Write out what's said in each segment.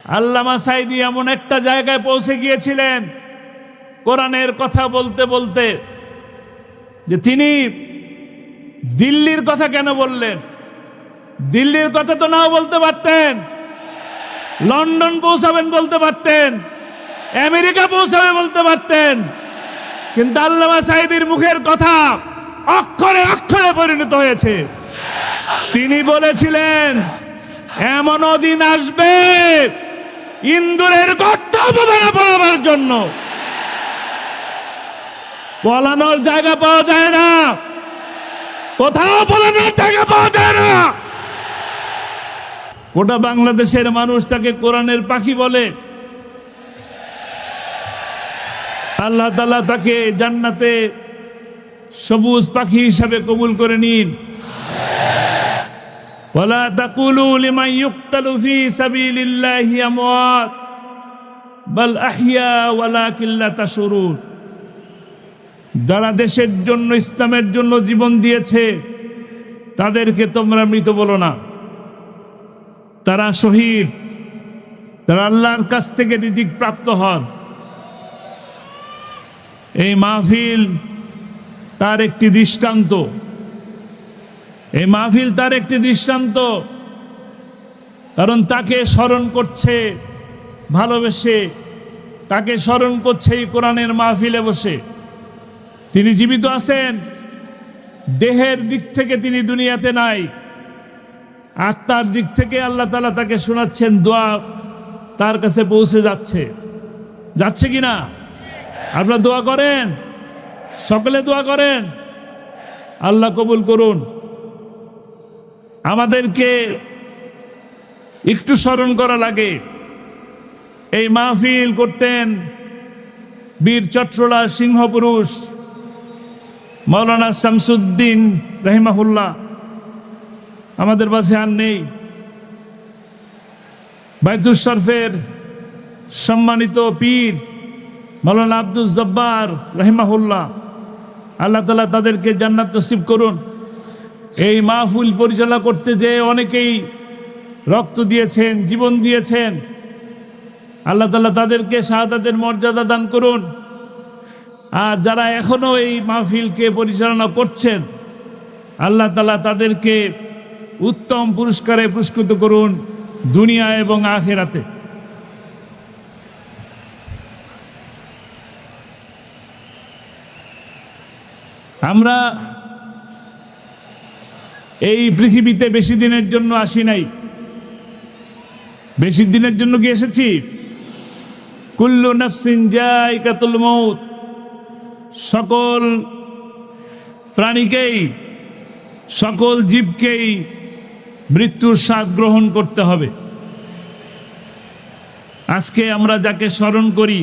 আল্লামা সাঈদী এমন একটা জায়গায় পৌঁছে গিয়েছিলেন কোরআনের কথা বলতে বলতে, যে তিনি দিল্লির কথা কেন বললেন? দিল্লির কথা তো নাও বলতে পারতেন, লন্ডন পৌঁছাবেন বলতে পারতেন, আমেরিকা পৌঁছাবে বলতে পারতেন, কিন্তু আল্লামা সাঈদীর মুখের কথা অক্ষরে অক্ষরে পরিণত হয়েছে। তিনি বলেছিলেন, এমনও দিন আসবে ইন্দুরের গর্ত পড়াবার জন্য পলানোর জায়গা পাওয়া যায় না, কোথাও পলানোর জায়গা পাওয়া যায় না। গোটা বাংলাদেশের মানুষ তাকে কোরআনের পাখি বলে। আল্লাহ তাআলা তাকে জান্নাতে সবুজ পাখি হিসাবে কবুল করে নিন। ওয়ালা তাকুলু লিমান ইউকতালু ফি সাবিলিল্লাহি আমওয়াত বাল আহইয়া ওয়ালাকিন লা তাশউরুন। যারা দেশের জন্য, ইসলামের জন্য জীবন দিয়েছে তাদেরকে তোমরা মৃত বলো না, তারা শহীদ, তারা আল্লাহর কাছ থেকে রিজিক প্রাপ্ত হন। এই মাহফিল তার একটি দৃষ্টান্ত, এই মাহফিল তার একটি দৃষ্টান্ত, কারণ তাকে স্মরণ করছে ভালোবেসে, তাকে স্মরণ করছে এই কোরআনের মাহফিলে বসে। তিনি জীবিত আছেন, দেহের দিক থেকে তিনি দুনিয়াতে নাই, আত্মার দিক থেকে আল্লাহ তাআলা তাকে শোনাচ্ছেন, দোয়া তার কাছে পৌঁছে যাচ্ছে। যাচ্ছে কিনা? আপনারা দোয়া করেন, সকলে দোয়া করেন, আল্লাহ কবুল করুন। আমাদেরকে একটু স্মরণ করা লাগে, এই মাহফিল করতেন বীর চট্টলার সিংহপুরুষ মাওলানা শামসুদ্দিন রাহিমাহুল্লাহ, আমাদের মাঝে আর নেই। বাইতুল শরফের সম্মানিত পীর মাওলানা আব্দুল জব্বার রাহিমাহুল্লাহ, আল্লাহ তাআলা তাদেরকে জান্নাত নসিব করুন। এই মাহফিল পরিচালনা করতে যে অনেকেই রক্ত দিয়েছেন, জীবন দিয়েছেন, আল্লাহ তাআলা তাদেরকে শাহাদাতের মর্যাদা দান করুন। আর যারা এখনো এই মাহফিলকে পরিচালনা করছেন, আল্লাহ তাআলা তাদেরকে উত্তম পুরস্কারে পুরস্কৃত করুন দুনিয়া এবং আখিরাতে। আমরা এই পৃথিবীতে বেশি দিনের জন্য আসি নাই। বেশি দিনের জন্য কি এসেছি? কুল্লু নাফসিন যায়কাতুল মউত, সকল প্রাণীকেই, সকল জীবকেই মৃত্যুর স্বাদ গ্রহণ করতে হবে। আজকে আমরা যাকে স্মরণ করি,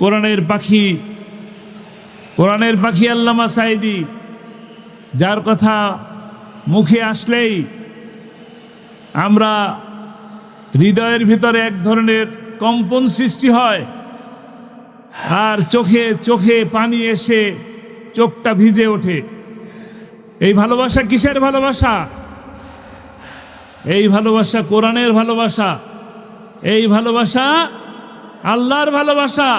কোরআনের পাখি, কোরআনের পাখি আল্লামা সাঈদী, যার কথা মুখে আসলেই আমরা হৃদয়ের ভিতরে এক ধরনের কম্পন সৃষ্টি হয়, আর চোখে চোখে পানি এসে চোখটা ভিজে ওঠে। এই ভালোবাসা কিসের ভালোবাসা? এই ভালোবাসা কোরআনের ভালোবাসা, এই ভালোবাসা আল্লাহর ভালোবাসা।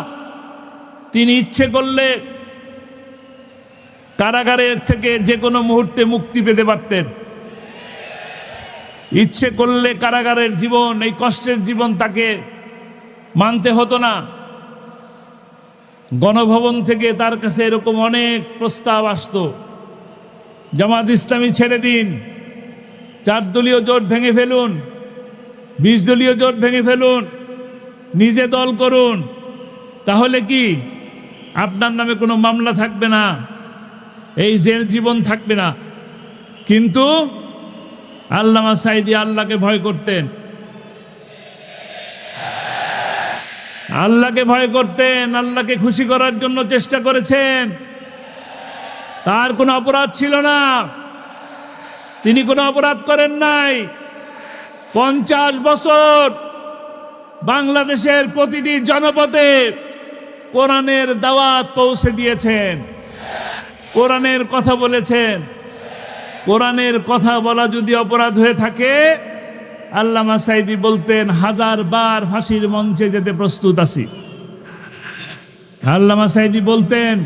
তিনি ইচ্ছে করলে কারাগারের থেকে যে কোনো মুহূর্তে মুক্তি পেতে পারতেন। ইচ্ছে করলে কারাগারের জীবন, এই কষ্টের জীবন তাকে মানতে হতো না। গণভবন থেকে তার কাছে এরকম অনেক প্রস্তাব আসতো, জামাত ইসলামী ছেড়ে দিন, 4 দলীয় জোট ভেঙে ফেলুন, 20 দলীয় জোট ভেঙে ফেলুন, নিজে দল করুন, তাহলে কি আপনার নামে কোনো মামলা থাকবে না, এই জেল জীবন থাকবে না। কিন্তু আল্লামা সাঈদী আল্লাহকে ভয় করতেন, আল্লাহকে ভয় করতেন, আল্লাহকে খুশি করার জন্য চেষ্টা করেছেন। তার কোনো অপরাধ ছিল না, তিনি কোনো অপরাধ করেন নাই। 50 বছর বাংলাদেশের প্রতিটি জনপদে কোরআনের দাওয়াত পৌঁছে দিয়েছেন, কোরআনের কথা বলেছেন। কোরআনের কথা বলা যদি অপরাধ হয়ে থাকে, আল্লামা সাঈদী বলতেন 1000 বার ফাঁসির মঞ্চে যেতে প্রস্তুত আছি। আল্লামা সাঈদী বলতেন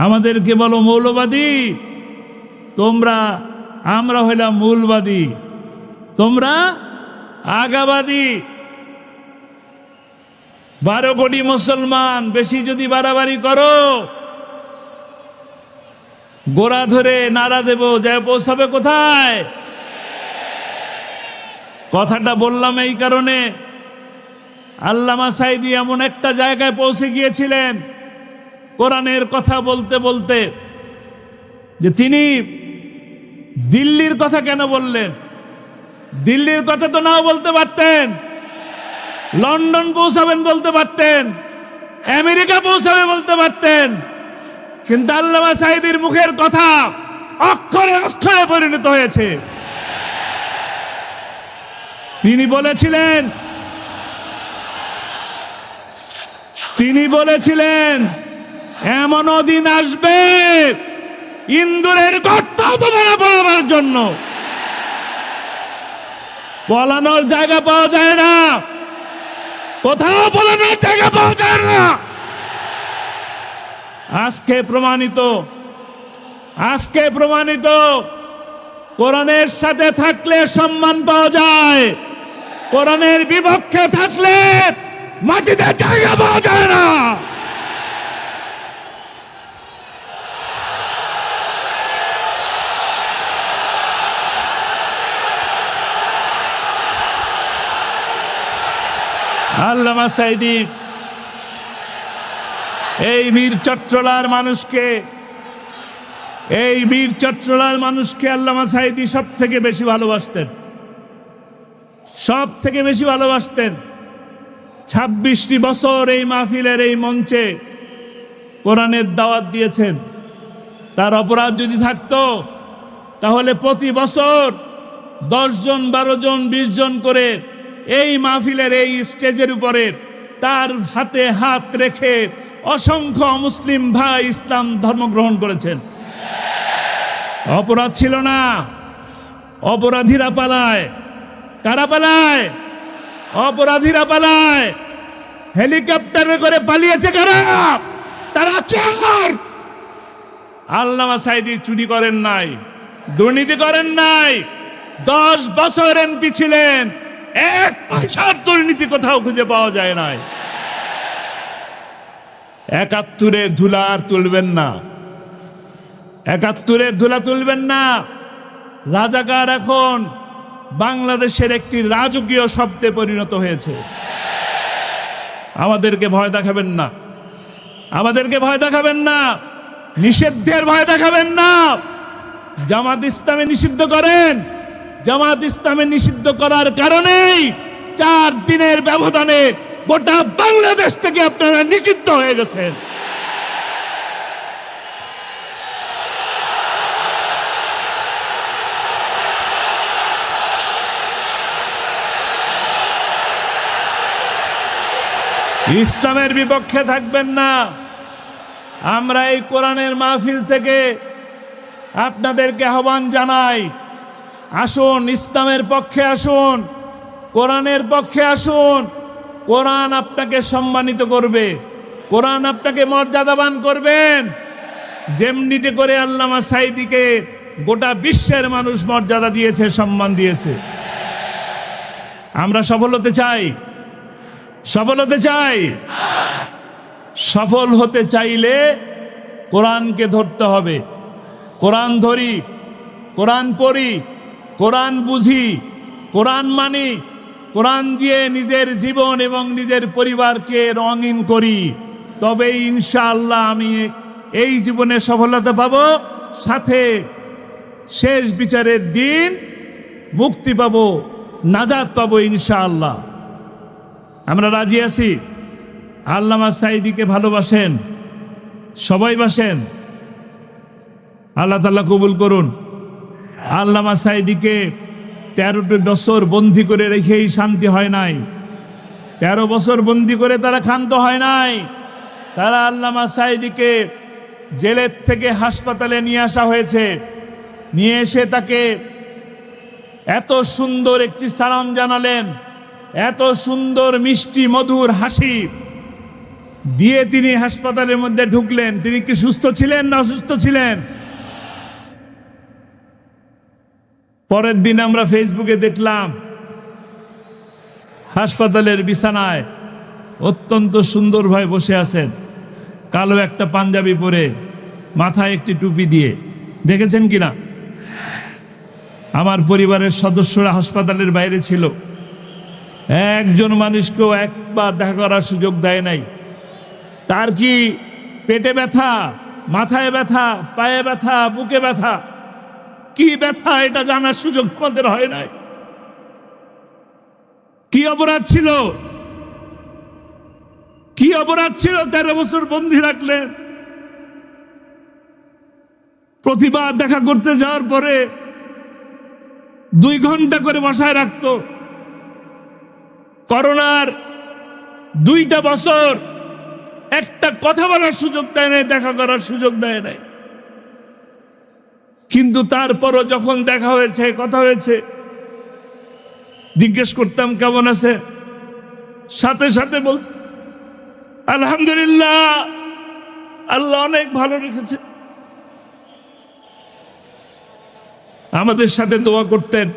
আমাদেরকে বলো মৌলবাদী, আমরা হইলাম মূলবাদী, তোমরা আগাবাদী। 12 কোটি মুসলমান বেশি যদি বাড়াবাড়ি করো, গোড়া ধরে নাড়া দেব, যায় পৌঁছাবে কোথায়? কথাটা বললাম এই কারণে, আল্লামা সাঈদী এমন একটা জায়গায় পৌঁছে গিয়েছিলেন কোরআনের কথা বলতে বলতে, যে তিনি দিল্লির কথা কেন বললেন? দিল্লির কথা তো নাও বলতে পারতেন, লন্ডন পৌঁছাবেন বলতে পারতেন, আমেরিকা পৌঁছাবে বলতে পারতেন, কিন্তু আল্লামা সাঈদীর মুখের কথা অক্ষরে অক্ষরে পরিণত হয়েছে। তিনি বলেছিলেন এমনও দিন আসবে ইন্দুরের গর্ত তোমরা পড়াবার জন্য পলানোর জায়গা পাওয়া যায় না, কোথাও পলানোর জায়গা পাওয়া যায় না। আজকে প্রমাণিত কোরআনের সাথে থাকলে সম্মান পাওয়া যায়, কোরআনের বিপক্ষে থাকলে মাটিতে জায়গা পাওয়া যায় না। আল্লামা সাঈদী এই বীর চট্টলার মানুষকে আল্লামা সাঈদী সব থেকে বেশি ভালোবাসতেন। 26টি বছর এই মাহফিলের এই মঞ্চে কোরআনের দাওয়াত দিয়েছেন। তার অপরাধ যদি থাকতো তাহলে প্রতি বছর 10 জন 12 জন 20 জন করে এই মাহফিলের এই স্টেজের উপরে তার হাতে হাত রেখে অসংখ্য মুসলিম ভাই ইসলাম ধর্ম গ্রহণ করেছেন। অপরাধ ছিল না, অপরাধীরা পালায়। কারা পালায়? অপরাধীরা পালায়। হেলিকপ্টারে করে পালিয়েছে কারা? তারা চোর। আল্লামা সাঈদী চুরি করেন নাই, দুর্নীতি করেন নাই, 10 বছর এমপি ছিলেন, 1 পয়সার দুর্নীতি কোথাও খুঁজে পাওয়া যায় নাই। 71-এ ধুলা আর তুলবেন না, 71-এর ধুলা তুলবেন না। রাজাকার এখন বাংলাদেশের একটি রাজকীয় শব্দে পরিণত হয়েছে। আমাদেরকে ভয় দেখাবেন না, নিষিদ্ধের ভয় দেখাবেন না। জামাত ইসলামে নিষিদ্ধ করেন, জামাত ইসলামে নিষিদ্ধ করার কারণেই 4 দিনের ব্যবধানে গোটা বাংলাদেশ থেকে আপনারা নিষিদ্ধ হয়ে গেছেন। ইসলামের বিপক্ষে থাকবেন না। আমরা এই কোরআনের মাহফিল থেকে আপনাদেরকে আহ্বান জানাই, আসুন ইসলামের পক্ষে আসুন, কোরআনের পক্ষে আসুন। কোরআন আপনাকে সম্মানিত করবে, কোরআন আপনাকে মর্যাদাবান করবেন। যেমনিতে করে আল্লামা সাঈদীকে গোটা বিশ্বের মানুষ মর্যাদা দিয়েছে, সম্মান দিয়েছে। আমরা সফল হতে চাই। সফল হতে চাইলে কোরআনকে ধরতে হবে। কোরআন ধরি, কোরআন পড়ি, কোরআন বুঝি, কোরআন মানি, কোরআন দিয়ে নিজের জীবন এবং নিজের পরিবারকে রঙিন করি, তবে ইনশাআল্লাহ আমি এই জীবনে সফলতা পাবো, সাথে শেষ বিচারের দিন মুক্তি পাবো, নাজাত পাবো ইনশাআল্লাহ। আমরা রাজি আছি। আল্লামা সাঈদীকে ভালোবাসেন, সবাই বাসেন। আল্লাহ তাআলা কবুল করুন। আল্লামা সাঈদীকে 13 বছর বন্দি করে রেখেই শান্তি হয় নাই। 13 বছর বন্দি করে তারা ক্ষান্ত হয় নাই। তারা আল্লামা সাঈদীকে জেলের থেকে হাসপাতালে নিয়ে আসা হয়েছে। নিয়ে এসে তাকে এত সুন্দর একটি সালাম জানালেন, এত সুন্দর মিষ্টি মধুর হাসি দিয়ে তিনি হাসপাতালের মধ্যে ঢুকলেন। তিনি কি সুস্থ ছিলেন না অসুস্থ ছিলেন? পরের দিন আমরা ফেসবুকে দেখলাম হাসপাতালের বিছানায় অত্যন্ত সুন্দরভাবে বসে আছেন, কালো একটা পাঞ্জাবি পরে, মাথায় একটি টুপি দিয়ে। দেখেছেন কিনা? আমার পরিবারের সদস্যরা হাসপাতালের বাইরে ছিল, একজন মানুষকেও একবার দেখা করার সুযোগ দেয় নাই। তার কি পেটে ব্যথা, মাথায় ব্যথা, পায়ে ব্যথা, বুকে ব্যথা, কি ব্যথা এটা জানার সুযোগ আমাদের হয় নাই। কি অপরাধ ছিল? কি অপরাধ ছিল 13 বছর বন্দী রাখলেন? প্রতিবার দেখা করতে যাওয়ার পরে 2 ঘন্টা করে বসায় রাখতো। করোনার 2টা বছর একটা কথা বলার সুযোগ দেয় নাই, দেখা করার সুযোগ দেয় নাই। কিন্তু তারপরও যখন দেখা হয়েছে, কথা হয়েছে, জিজ্ঞেস করতাম কেমন আছে, সাথে সাথে বল আলহামদুলিল্লাহ, আল্লাহ অনেক ভালো রেখেছে। আমাদের সাথে দোয়া করতেন।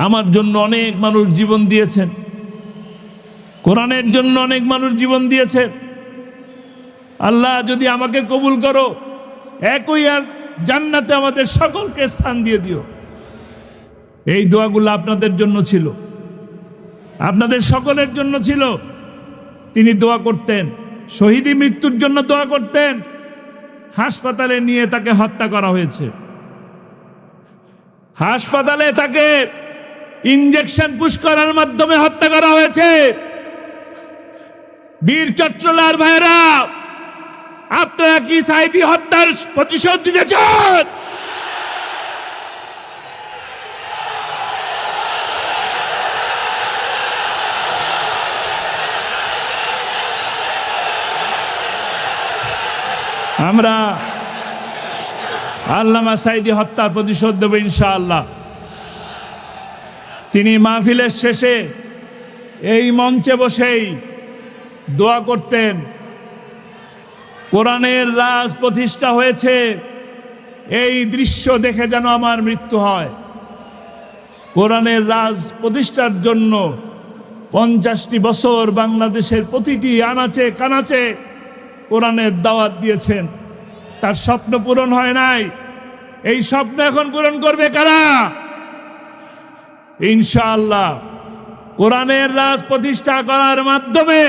আমার জন্য অনেক মানুষ জীবন দিয়েছেন, কোরআনের জন্য অনেক মানুষ জীবন দিয়েছেন। আল্লাহ যদি আমাকে কবুল করো, একই আর জান্নাতে আমাদের সকলকে স্থান দিয়ে দিও। এই দোয়াগুলো আপনাদের জন্য ছিল, আপনাদের সকলের জন্য ছিল। তিনি দোয়া করতেন, শহীদি মৃত্যুর জন্য দোয়া করতেন। হাসপাতালে নিয়ে তাকে হত্যা করা হয়েছে, হাসপাতালে তাকে ইনজেকশন পুশ করার মাধ্যমে হত্যা করা হয়েছে। বীর চট্টলার ভাইরা, আপনারা কি সাইদি হত্যার প্রতিশোধ দিতে চান? আমরা আল্লামা সাইদি হত্যার প্রতিশোধ দেব ইনশাআল্লাহ। তিনি মাহফিলের শেষে এই মঞ্চে বসেই দোয়া করতেন, কোরআনের রাজ প্রতিষ্ঠা হয়েছে, এই দৃশ্য দেখে যেন আমার মৃত্যু হয়। কোরআনের রাজ প্রতিষ্ঠার জন্য 50টি বছর বাংলাদেশের প্রতিটি আনাচে কানাচে কোরআনের দাওয়াত দিয়েছেন। তার স্বপ্ন পূরণ হয় নাই, এই স্বপ্ন এখন পূরণ করবে কারা? ইনশাআল্লাহ। কোরআনের রাজ প্রতিষ্ঠা করার মাধ্যমে,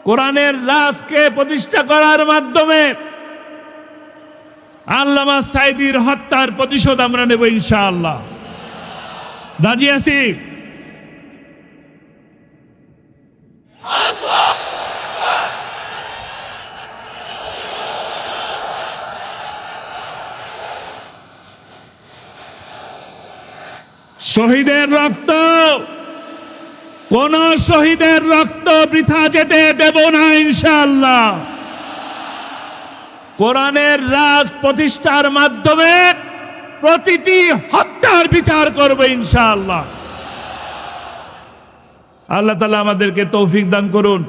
কোরআনের রাজকে প্রতিষ্ঠা করার মাধ্যমে আল্লামা সাইদির হত্যার প্রতিশোধ আমরা নেব ইনশাআল্লাহ। রাজি আছি? শহীদের রক্ত, কোন শহীদের রক্ত বৃথা যেতে দেব না ইনশাআল্লাহ। কোরআনের রাজ প্রতিষ্ঠার মাধ্যমে প্রতিটি হত্যার বিচার করবে ইনশাআল্লাহ। আল্লাহ তাআলা আমাদেরকে তৌফিক দান করুন।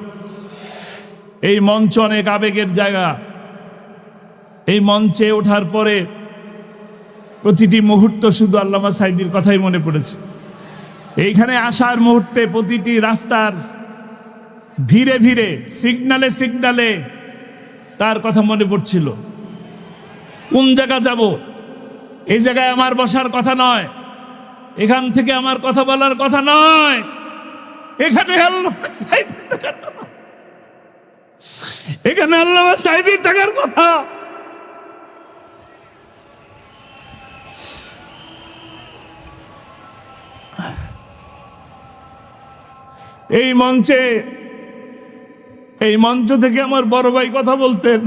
এই মঞ্চ অনেক আবেগের জায়গা। এই মঞ্চে ওঠার পরে প্রতিটি মুহূর্ত শুধু আল্লামা সাইদির কথাই মনে পড়েছে। এইখানে আসার মুহূর্তে প্রতিটি রাস্তার ভিড়ে ভিড়ে, সিগনালে সিগনালে তার কথা মনে পড়ছিল। কোন জায়গা যাব, এই জায়গায় আমার বসার কথা নয়, এখান থেকে আমার কথা বলার কথা নয়, এখানে আল্লামা সাইদির থাকার কথা, এখানে আল্লামা সাইদির থাকার কথা। এই মঞ্চ থেকে আমার বড় ভাই কথা বলতেন,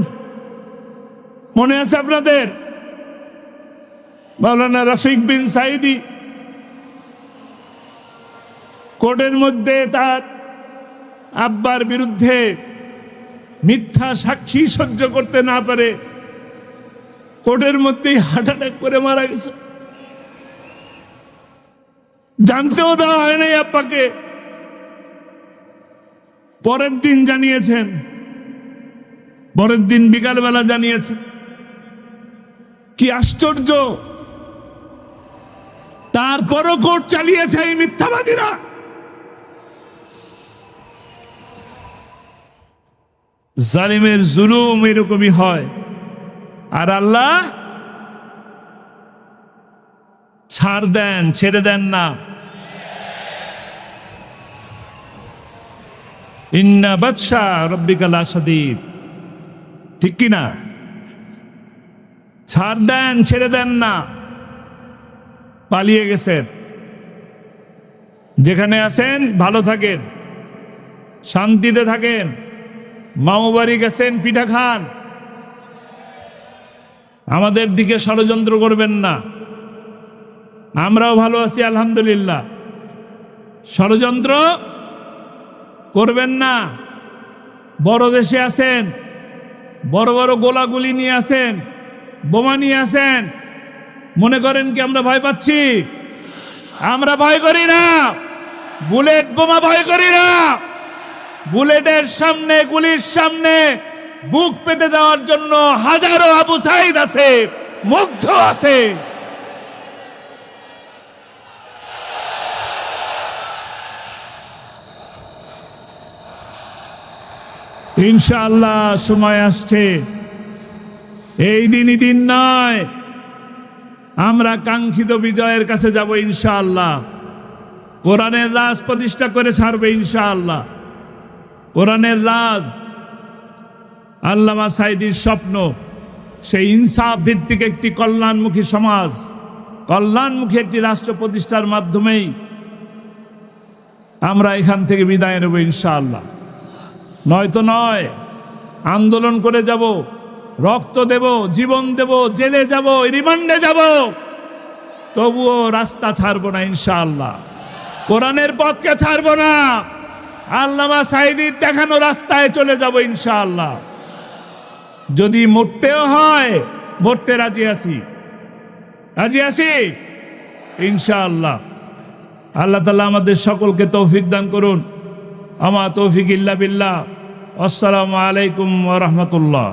মনে আছে আপনাদের? মাওলানা রফিক বিন সাইদি কোর্টের মধ্যে তার আব্বার বিরুদ্ধে মিথ্যা সাক্ষী সহ্য করতে না পারে কোর্টের মধ্যেই হার্ট অ্যাটাক করে মারা গেছে। জানতেও দেওয়া হয় নাই আব্বাকে, পরের দিন জানিয়েছেন, পরের দিন বিকালবেলা জানিয়েছেন। কি আশ্চর্য! তারপরও কোর্ট চালিয়েছে এই মিথ্যাবাদীরা। জালিমের জুলুম এরকমই হয়। আর আল্লাহ ছাড় দেন, ছেড়ে দেন না। ইন্না বাদশা রব্বিকা লাশাদীদ, ঠিক কি না? ছাড় দেন, ছেড়ে দেন না। পালিয়ে গেছেন, যেখানে আছেন ভালো থাকেন, শান্তিতে থাকেন। মামু বাড়ি গেছেন, পিঠা খান, আমাদের দিকে ষড়যন্ত্র করবেন না। আমরাও ভালো আছি আলহামদুলিল্লাহ, ষড়যন্ত্র করবেন না। বড় দেশে আছেন, বড় বড় গোলাগুলি নিয়ে আসেন, বোমা নিয়ে আসেন, মনে করেন কি আমরা ভয় পাচ্ছি? আমরা ভয় করি না। বুলেট বোমা ভয় করি না। বুলেটের সামনে, গুলির সামনে বুক পেতে দেওয়ার জন্য হাজারো আবু সাইদ আছে, মুগ্ধ আছে। ইনশাআল্লাহ সময় আসছে, এই দিনই দিন নয়, আমরা কাঙ্ক্ষিত বিজয়ের কাছে যাব ইনশাআল্লাহ। কোরআনের রাজ প্রতিষ্ঠা করে ছাড়বে ইনশাআল্লাহ। কোরআনের রাজ আল্লামা সাঈদীর স্বপ্ন, সেই ইনসাফ ভিত্তিক একটি কল্যাণমুখী সমাজ, কল্যাণমুখী একটি রাষ্ট্র প্রতিষ্ঠার মাধ্যমেই আমরা এখান থেকে বিদায় নেব ইনশাআল্লাহ। নয়তো নয়, আন্দোলন করে যাব, রক্ত দেব, জীবন দেব, জেলে যাব, রিমান্ডে যাব, তবুও রাস্তা ছাড়বো না ইনশাআল্লাহ। কোরআনের পথকে ছাড়বো না। আল্লামা সাঈদীর দেখানো রাস্তায় চলে যাব ইনশাআল্লাহ। যদি মরতেও হয়, মরতে রাজি আছি, রাজি আছি ইনশাআল্লাহ। আল্লাহ তাআলা আমাদের সকলকে তৌফিক দান করুন। আমা তৌফিক ইল্লা বিল্লাহ। আসসালামু আলাইকুম ওয়া রাহমাতুল্লাহ।